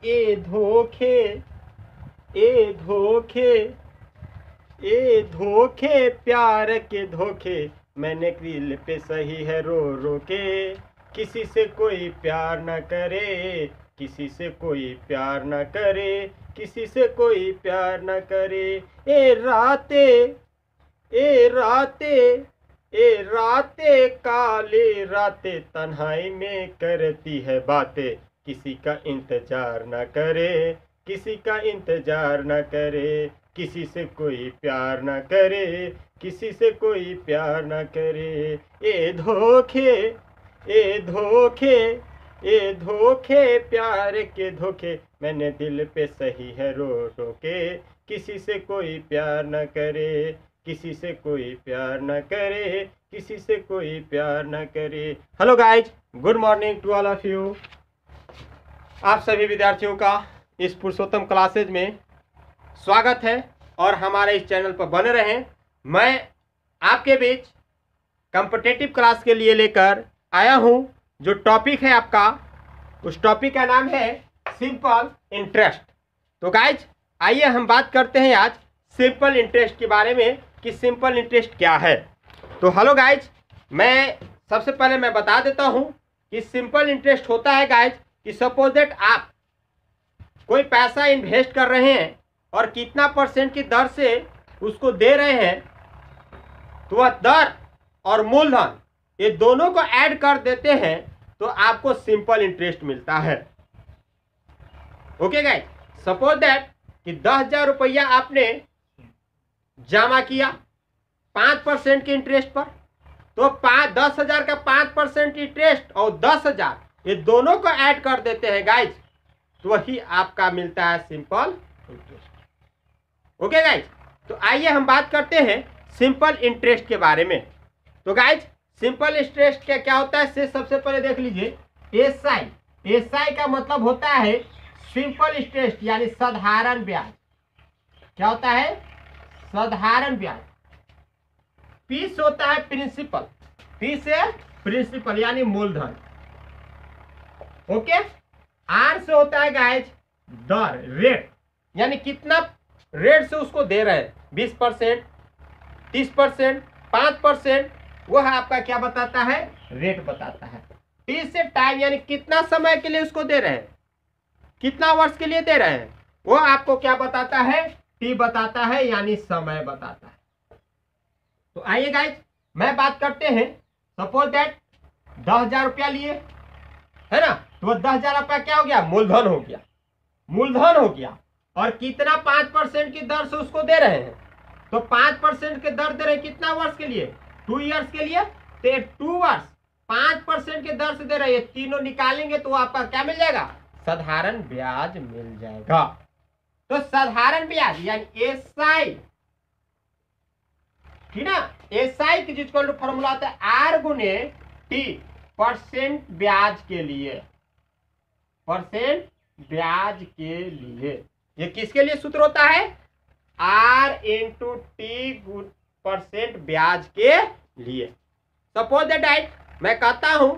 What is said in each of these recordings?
ए धोखे, ए धोखे, ए धोखे, प्यार के धोखे, मैंने दिल पे सही है रो रो के। किसी से कोई प्यार न करे, किसी से कोई प्यार न करे, किसी से कोई प्यार न करे। ए राते, ए राते, ए राते, काले राते, तन्हाई में करती है बातें। किसी का इंतजार न करे, किसी का इंतजार न करे, किसी से कोई प्यार न करे, किसी से कोई प्यार न करे। ए धोखे, ए धोखे, ए धोखे, प्यार के धोखे, मैंने दिल पे सही है रो रो के। किसी से कोई प्यार न करे, किसी से कोई प्यार न करे, किसी से कोई प्यार न करे। Hello guys, good morning to all of you. आप सभी विद्यार्थियों का इस पुरुषोत्तम क्लासेज में स्वागत है और हमारे इस चैनल पर बने रहें। मैं आपके बीच कॉम्पिटिटिव क्लास के लिए लेकर आया हूं। जो टॉपिक है आपका, उस टॉपिक का नाम है सिंपल इंटरेस्ट। तो गाइज आइए हम बात करते हैं आज सिंपल इंटरेस्ट के बारे में कि सिंपल इंटरेस्ट क्या है। तो हेलो गाइज, मैं सबसे पहले मैं बता देता हूं कि सिंपल इंटरेस्ट होता है गाइज कि सपोज दैट आप कोई पैसा इन्वेस्ट कर रहे हैं और कितना परसेंट की दर से उसको दे रहे हैं, तो वह दर और मूलधन ये दोनों को ऐड कर देते हैं तो आपको सिंपल इंटरेस्ट मिलता है। ओके गाइस, सपोज दैट कि 10,000 रुपया आपने जमा किया 5% के इंटरेस्ट पर, तो 10,000 का 5% इंटरेस्ट और 10,000 ये दोनों को ऐड कर देते हैं गाइज, तो वही आपका मिलता है सिंपल इंटरेस्ट। ओके गाइज, तो आइए हम बात करते हैं सिंपल इंटरेस्ट के बारे में। तो गाइज सिंपल इंटरेस्ट क्या होता है से सबसे पहले देख लीजिए। एसआई, एसआई का मतलब होता है सिंपल इंटरेस्ट यानी साधारण ब्याज। क्या होता है? साधारण ब्याज। पी से होता है प्रिंसिपल, पी से प्रिंसिपल यानी मूलधन। ओके, आर से होता है गाइज दर, रेट, यानी कितना रेट से उसको दे रहे हैं, 20%, 30%, 5%, वह आपका क्या बताता है? रेट बताता है। टी से टाइम यानी कितना समय के लिए उसको दे रहे हैं, कितना वर्ष के लिए दे रहे हैं, वो आपको क्या बताता है? टी बताता है यानी समय बताता है। तो आइए गाइज मैं बात करते हैं। सपोज दैट 10,000 रुपया लिए है ना, तो वो 10,000 रुपया क्या हो गया? मूलधन हो गया, मूलधन हो गया। और कितना 5% की दर से उसको दे रहे हैं, तो 5% के दर दे रहे हैं कितना वर्ष के लिए? 2 ईयर्स के लिए। तो 2 वर्ष 5% के दर से दे रहे हैं, तीनों निकालेंगे तो आपका क्या मिल जाएगा? साधारण ब्याज मिल जाएगा। तो साधारण ब्याज यानी एसआई, ठीक ना, एसआई की जिसको फॉर्मूला होता है आर गुने टी, परसेंट ब्याज के लिए, परसेंट ब्याज के लिए। ये किसके लिए सूत्र होता है? आर इंटू टी परसेंट ब्याज के लिए। सपोज दैट मैं कहता हूं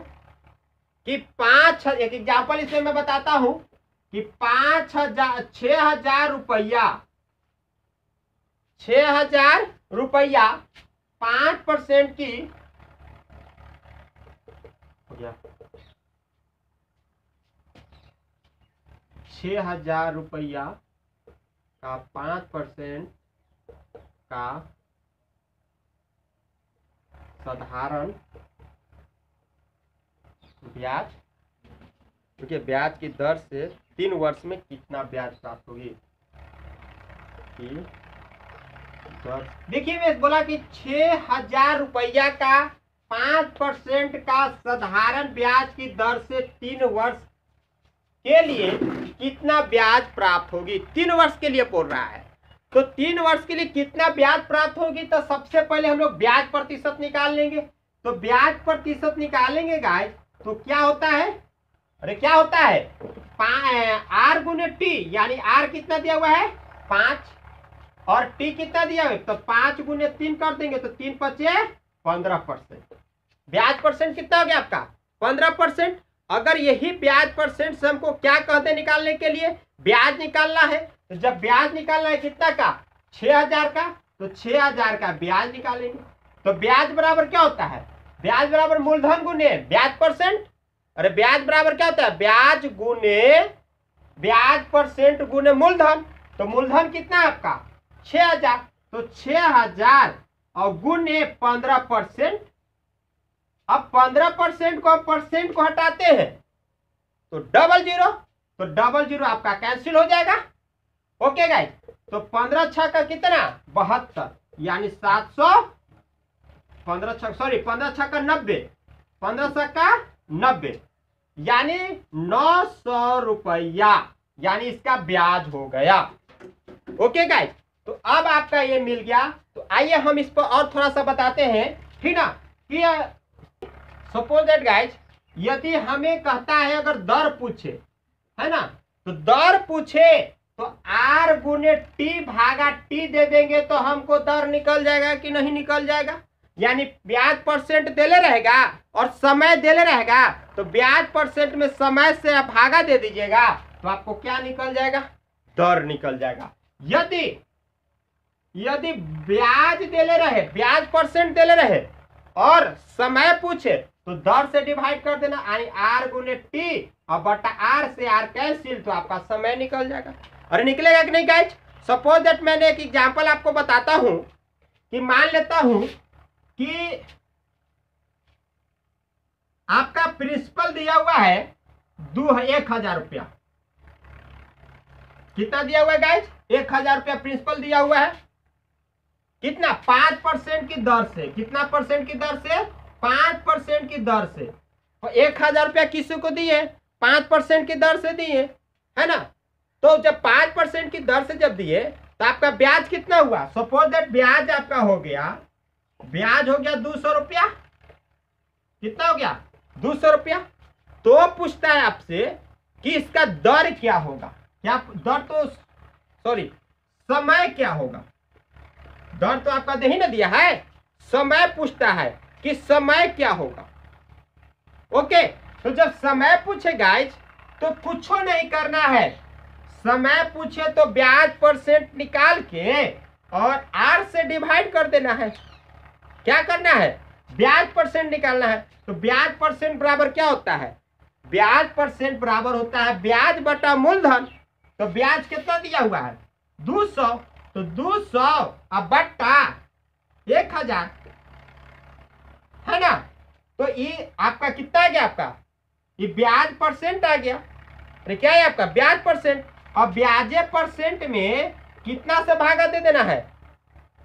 कि 5, एक एग्जांपल इसमें मैं बताता हूं कि 6,000 रुपया, 6,000 रुपया 5% की हो गया, 6,000 रुपया का 5% का साधारण ब्याज, क्योंकि ब्याज की दर से 3 वर्ष में कितना ब्याज प्राप्त होगी। देखिए मैं बोला कि 6,000 रुपया का 5% का साधारण ब्याज की दर से 3 वर्ष के लिए कितना ब्याज प्राप्त होगी। 3 वर्ष के लिए बोल रहा है, तो 3 वर्ष के लिए कितना ब्याज प्राप्त होगी। तो सबसे पहले हम लोग ब्याज प्रतिशत निकाल लेंगे। तो ब्याज प्रतिशत निकालेंगे गाइस, तो क्या होता है? अरे क्या होता है? आर गुने टी, यानी आर कितना दिया हुआ है? 5, और टी कितना दिया हुआ है? तो 5 गुने 3 कर देंगे तो 3 × 5 = 15%। ब्याज परसेंट कितना हो गया आपका? 15%। अगर यही ब्याज परसेंट से हमको क्या कहते हैं निकालने के लिए, ब्याज निकालना है, तो जब ब्याज निकालना है कितना का, 6000 का, तो 6000 का ब्याज निकालेंगे। तो ब्याज बराबर क्या होता है, ब्याज बराबर मूलधन गुने ब्याज परसेंट। अरे ब्याज बराबर क्या होता है, ब्याज गुने ब्याज परसेंट गुने मूलधन। तो मूलधन कितना है आपका 6000, तो 6000 और गुने 15%। अब 15% को परसेंट को हटाते हैं तो 00, तो 00 आपका कैंसिल हो जाएगा। ओके गाइस, तो 15 छः का कितना 72, यानी 700, 15 छः का 90, 15 छः का 90, यानी 900 रुपया, यानी इसका ब्याज हो गया। ओके गाइस, तो अब आपका ये मिल गया। तो आइए हम इस पर और थोड़ा सा बताते हैं, ठीक ना, कि सपोज दैट गाइस, यदि हमें कहता है अगर दर पूछे, है ना, तो दर पूछे तो R गुने टी भागा टी दे देंगे तो हमको दर निकल जाएगा कि नहीं निकल जाएगा। यानी ब्याज परसेंट देले रहेगा और समय देले रहेगा, तो ब्याज परसेंट में समय से आप भागा दे दीजिएगा तो आपको क्या निकल जाएगा, दर निकल जाएगा। यदि ब्याज देले रहे, ब्याज परसेंट देले रहे और समय पूछे तो दर से डिवाइड कर देना, यानी R गुने टी और बटा R से R कैंसिल, तो आपका समय निकल जाएगा। अरे निकलेगा कि नहीं गाइस। सपोज दैट मैंने एक एग्जांपल आपको बताता हूं कि मान लेता हूं कि आपका प्रिंसिपल दिया हुआ है 1000 रुपया। कितना दिया हुआ है गाइस, 1000 रुपया प्रिंसिपल दिया हुआ है। कितना 5% की दर से, कितना परसेंट की दर से, 5% की दर से। तो 1000 रुपया किसी को दिए 5% की दर से दिए, है ना। तो जब 5% की दर से जब दिए तो आपका ब्याज कितना हुआ, सपोज दैट ब्याज आपका हो गया, ब्याज हो गया 200 रुपया। कितना हो गया 200 रुपया। तो पूछता है आपसे कि इसका दर क्या होगा, क्या दर, तो सॉरी समय क्या होगा। दर तो आपका दे ही ना दिया है, समय पूछता है कि समय क्या होगा। ओके, तो जब समय पूछे गाइस तो कुछ नहीं करना है, समय पूछे तो ब्याज परसेंट निकाल के और R से डिवाइड कर देना है। क्या करना है, ब्याज परसेंट निकालना है। तो ब्याज परसेंट बराबर क्या होता है, ब्याज परसेंट बराबर होता है ब्याज बटा मूलधन। तो ब्याज कितना दिया हुआ है 200, तो 200 अब बटा 1000, है ना। तो ये आपका कितना आ गया, आपका ये ब्याज परसेंट आ गया। अरे क्या है आपका ब्याज परसेंट, और ब्याजे परसेंट में कितना से भागा दे देना है,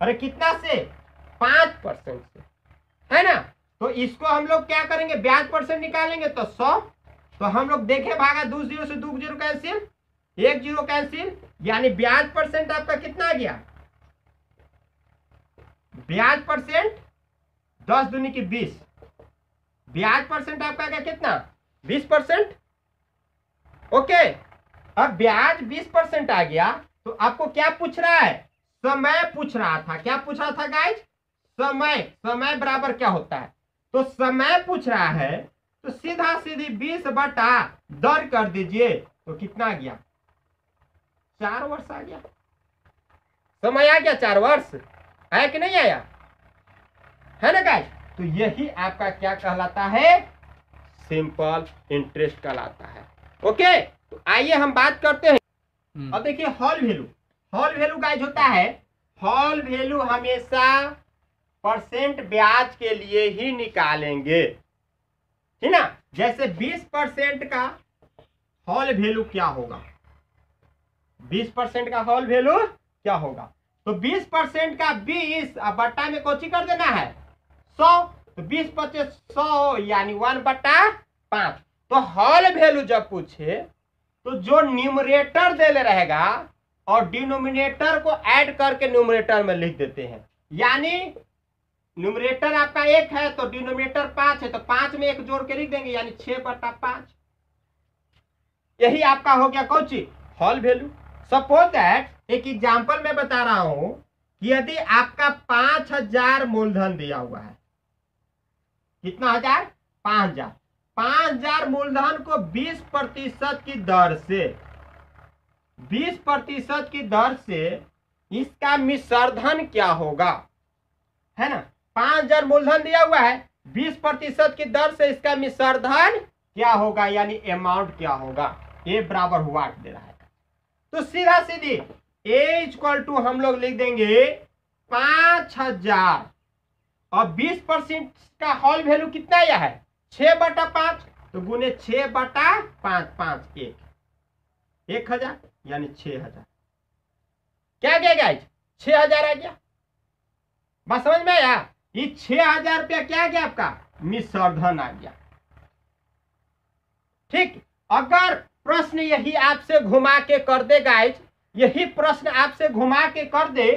अरे कितना से 5% से, है ना। तो इसको हम लोग क्या करेंगे, ब्याज परसेंट निकालेंगे तो 100, तो हम लोग देखे भागा 2 0 से 2 0 कैंसिल, 1 0 कैंसिल, यानी ब्याज परसेंट आपका कितना आ गया, ब्याज परसेंट 10 दूनी की 20, ब्याज परसेंट आपका आ गया कितना 20%। ओके, अब ब्याज 20% आ गया तो आपको क्या पूछ रहा है, समय पूछ रहा था। क्या पूछ रहा था गाइस, समय। समय बराबर क्या होता है, तो समय पूछ रहा है तो सीधा सीधी 20 बटा दर कर दीजिए, तो कितना आ गया 4 वर्ष आ गया। समय आ गया 4 वर्ष, आया कि नहीं आया, है ना गाइस। तो यही आपका क्या कहलाता है, सिंपल इंटरेस्ट कहलाता है। ओके, तो आइए हम बात करते हैं। अब देखिए hall value, hall value guys होता है, हॉल वैल्यू हमेशा परसेंट ब्याज के लिए ही निकालेंगे, है ना। जैसे 20% का हॉल वैल्यू क्या होगा, 20% का हॉल वैल्यू क्या होगा, तो 20% का 20 अब बट्टा में कोची कर देना है 100, तो 20 25 100 यानी 1/5। तो हॉल वैल्यू जब पूछे तो जो न्यूमरेटर देले रहेगा और डिनोमिनेटर को ऐड करके न्यूमरेटर में लिख देते हैं। यानी न्यूमरेटर आपका 1 है तो डिनोमिनेटर 5 है, तो 5 में 1 जोड़ के लिख देंगे, यानी 6/5। यही आपका हो गया कौन सी, हॉल वैल्यू। सपोज दैट एक एग्जांपल में बता रहा हूं कि यदि आपका 5000 मूलधन दिया हुआ है, कितना हजार 5000, 5000 मूलधन को 20% की दर से 20% की दर से इसका मिश्रधन क्या होगा, है ना। 5000 मूलधन दिया हुआ है, 20% की दर से इसका मिश्रधन क्या होगा, यानी अमाउंट क्या होगा। ए बराबर हुआ दे रहा है, तो सीधा सीधी ए इक्वल टू हम लोग लिख देंगे 5000 और 20% का होल वैल्यू कितना यह है 6/5, तो गुने 6/5 5 1000 यानी 6000। क्या गया गाइज, 6000 आ गया। बात समझ में आया। ये 6000 रुपया क्या गया आपका मिश्रधन आ गया। ठीक, अगर प्रश्न यही आपसे घुमा के कर दे गाइज, यही प्रश्न आपसे घुमा के कर दे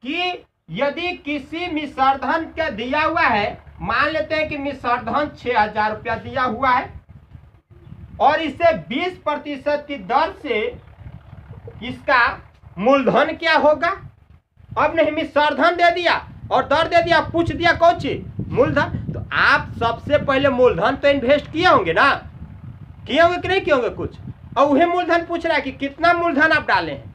कि यदि किसी मिश्रधन का दिया हुआ है, मान लेते हैं कि मिश्रधन 6000 रुपया दिया हुआ है और इसे 20% की दर से इसका मूलधन क्या होगा। अब नहीं, मिश्रधन दे दिया और दर दे दिया, पूछ दिया कौन चीज मूलधन, तो आप सबसे पहले मूलधन तो इन्वेस्ट किए होंगे ना, किए होंगे कि नहीं किए होंगे कुछ, और वही मूलधन पूछ रहा है कि कितना मूलधन आप डाले हैं।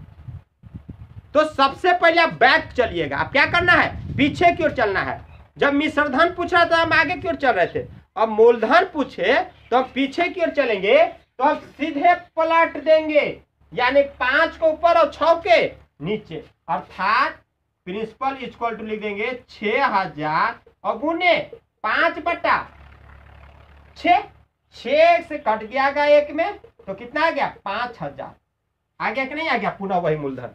तो सबसे पहले आप बैक चलिएगा, आप क्या करना है पीछे की ओर चलना है। जब मिश्रधन पूछ रहा था हम आगे की ओर चल रहे थे, अब मूलधन पूछे तो हम पीछे की ओर चलेंगे, तो हम सीधे पलट देंगे, यानी 5 के ऊपर और 6 के नीचे, अर्थात प्रिंसिपल इक्वल टू लिख देंगे 6000 और गुने 5/6, 6 से कट गया एक में, तो कितना आ गया 5000 आ गया कि नहीं आ गया, पुनः वही मूलधन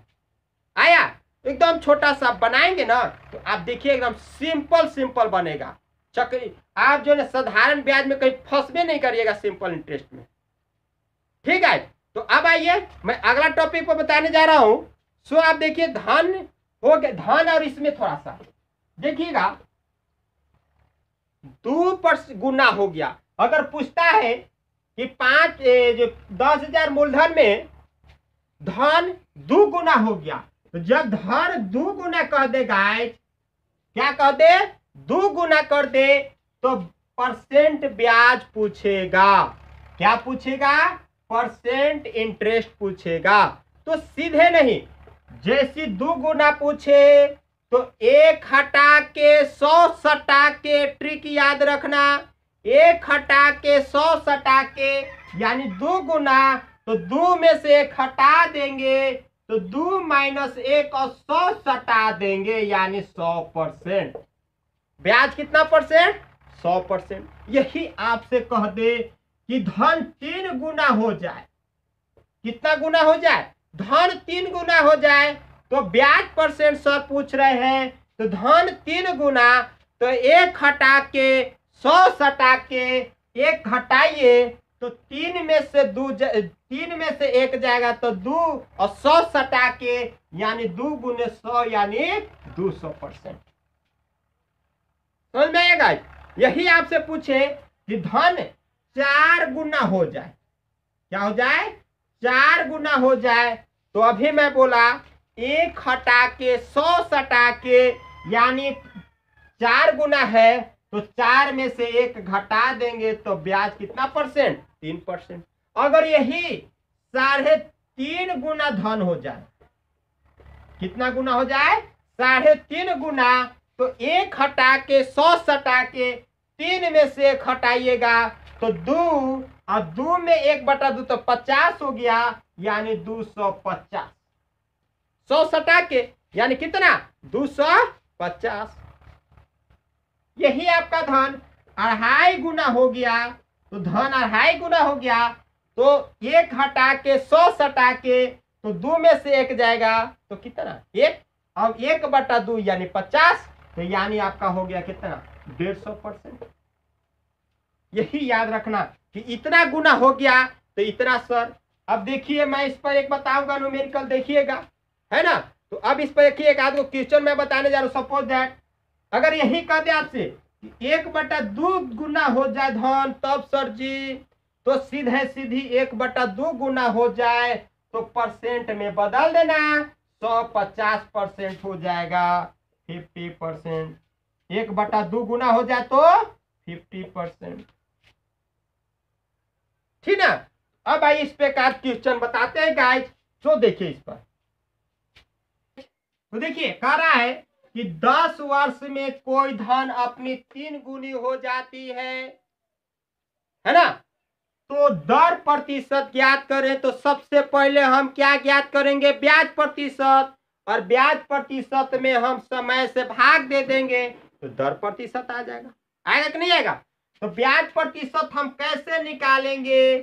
आया। एकदम छोटा सा बनाएंगे ना, तो आप देखिए एकदम सिंपल बनेगा। चक्री आप जो है साधारण ब्याज में कहीं फंसबे नहीं करिएगा, सिंपल इंटरेस्ट में। ठीक है, तो अब आइए मैं अगला टॉपिक पर बताने जा रहा हूं। सो आप देखिए धन हो गया, धन और इसमें थोड़ा सा देखिएगा 2% गुना हो गया। अगर पूछता है कि 10,000 मूलधन में धन 2 गुना हो गया, तो जब धन 2 गुना कह दे गाइस, क्या कह दे 2 गुना कर दे, तो परसेंट ब्याज पूछेगा। क्या पूछेगा, परसेंट इंटरेस्ट पूछेगा। तो सीधे नहीं, जैसी 2 गुना पूछे तो 1 हटा के 100 सटा के, ट्रिक याद रखना, 1 हटा के 100 सटा के, यानी 2 गुना, तो 2 में से 1 हटा देंगे, तो 2 - 1 और 100 सटा देंगे, यानी 100%। ब्याज कितना परसेंट 100%। यही आपसे कह दे कि धन 3 गुना हो जाए, कितना गुना हो जाए, धन 3 गुना हो जाए, तो ब्याज परसेंट सर पूछ रहे हैं, तो धन 3 गुना, तो 1 हटा के 100 सटा के, 1 हटाइए तो 3 में से 1 जाएगा, तो 2 और 100 सटा के, यानी 2 गुने 100 यानी 200%। समझ में आएगा। यही आपसे पूछे कि धन 4 गुना हो जाए, क्या हो जाए 4 गुना हो जाए, तो अभी मैं बोला 1 हटा के 100 सटा के, यानी 4 गुना है, तो 4 में से 1 घटा देंगे, तो ब्याज कितना परसेंट 3%। अगर यही 3.5 गुना धन हो जाए, कितना गुना हो जाए 3.5 गुना, तो 1 हटा के 100 सटा के, 3 में से 1 हटाइएगा, तो 2 और 2 में 1/2, तो 50 हो गया, यानी 250। 100 सटा के यानी कितना 250। यही आपका धन 2.5 गुना हो गया, तो धन 2.5 गुना हो गया, तो 1 हटा के 100 सटा के, तो 2 में से 1 जाएगा, तो कितना 1, अब 1/2 यानी 50, तो यानी आपका हो गया कितना 150%। यही याद रखना कि इतना गुना हो गया तो इतना सर। अब देखिए मैं इस पर एक बताऊंगा न्यूमेरिकल, देखिएगा, है ना। तो अब इस पर देखिए एक आध क्वेश्चन मैं बताने जा रहा हूँ। सपोज दैट अगर यही कह दे आपसे कि 1/2 गुना हो जाए धन, तब सर जी, तो सीधी 1/2 गुना हो जाए, तो परसेंट में बदल देना, 150% हो जाएगा, 50%। 1/2 गुना हो जाए तो 50%। ठीक ना। अब आइए इस पे का क्वेश्चन बताते हैं गाइज। जो देखिए इस पर, तो देखिए कह रहा है कि 10 वर्ष में कोई धन अपनी 3 गुनी हो जाती है ना। तो दर प्रतिशत ज्ञात करें तो सबसे पहले हम क्या ज्ञात करेंगे, ब्याज प्रतिशत। और ब्याज प्रतिशत में हम समय से भाग दे देंगे तो दर प्रतिशत आ जाएगा। आएगा कि नहीं आएगा। तो ब्याज प्रतिशत हम कैसे निकालेंगे,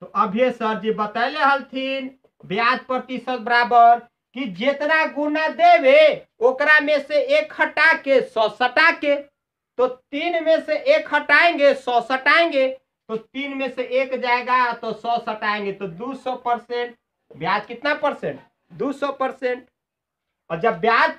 तो अभी सर जी बतैले हलथिन ब्याज प्रतिशत बराबर कि जितना गुना देवे ओकरा में से 1 हटा के 100 सटा के। तो 3 में से 1 हटाएंगे 100 सटाएंगे, तो 3 में से 1 जाएगा तो 100 सटाएंगे तो 200%। ब्याज कितना परसेंट, 200%। और जब ब्याज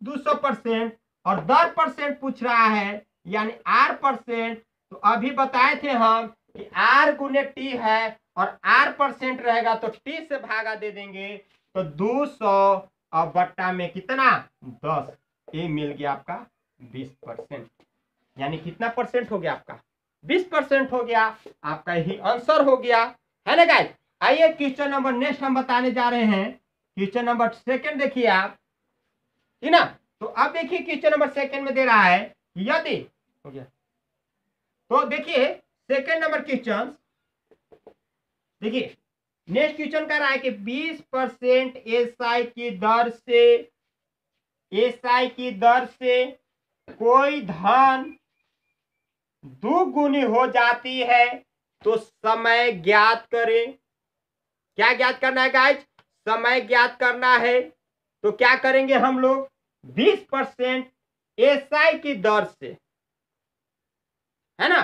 200% और दर परसेंट पूछ रहा है यानी R%, तो अभी बताए थे हम कि R गुने टी है और R% रहेगा तो टी से भागा दे देंगे तो 200 और बट्टा में कितना 10, ये मिल गया आपका 20%। यानी कितना परसेंट हो गया आपका 20% हो गया। आपका यही आंसर हो गया है ना गाइस। आइए क्वेश्चन नंबर नेक्स्ट हम बताने जा रहे हैं। क्वेश्चन नंबर सेकंड देखिए आप, ठीक ना। तो अब देखिए क्वेश्चन नंबर सेकंड में दे रहा है यदि हो गया, तो देखिए सेकंड नंबर क्वेश्चन देखिए नेक्स्ट क्वेश्चन कर रहा है कि 20% एसआई की दर से कोई धन 2 गुनी हो जाती है तो समय ज्ञात करें। क्या ज्ञात करना है गाइज, समय ज्ञात करना है। तो क्या करेंगे हम लोग 20% एसआई की दर से, है ना,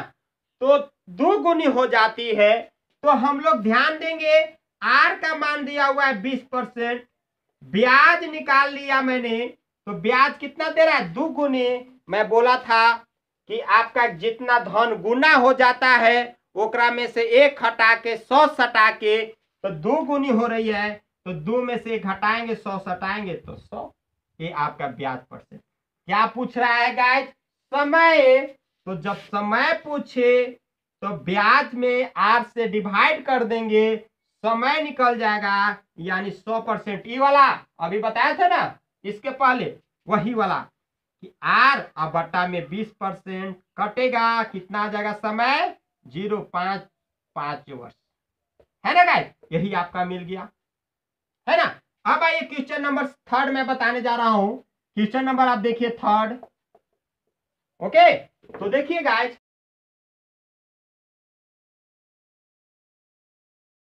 तो 2 गुनी हो जाती है। तो हम लोग ध्यान देंगे आर का मान दिया हुआ है 20%, ब्याज निकाल लिया मैंने, तो ब्याज कितना दे रहा है 2 गुनी। मैं बोला था कि आपका जितना धन गुना हो जाता है ओकरा में से 1 हटा के 100 सटा के तो 2 गुनी हो रही है, तो 2 में से 1 हटाएंगे 100 सटाएंगे तो 100। ये आपका ब्याज परसेंट। क्या पूछ रहा है गाइस, समय। तो जब समय पूछे तो ब्याज में आर से डिवाइड कर देंगे, समय निकल जाएगा यानी 100%। ये वाला अभी बताया था ना इसके पहले, वही वाला कि आर और बट्टा में 20% कटेगा, कितना आ जाएगा समय 0.5 वर्ष, है ना गाइस। यही आपका मिल गया, है ना। अब आइए क्वेश्चन नंबर थर्ड में बताने जा रहा हूं। क्वेश्चन नंबर आप देखिए थर्ड। ओके, तो देखिए गाइस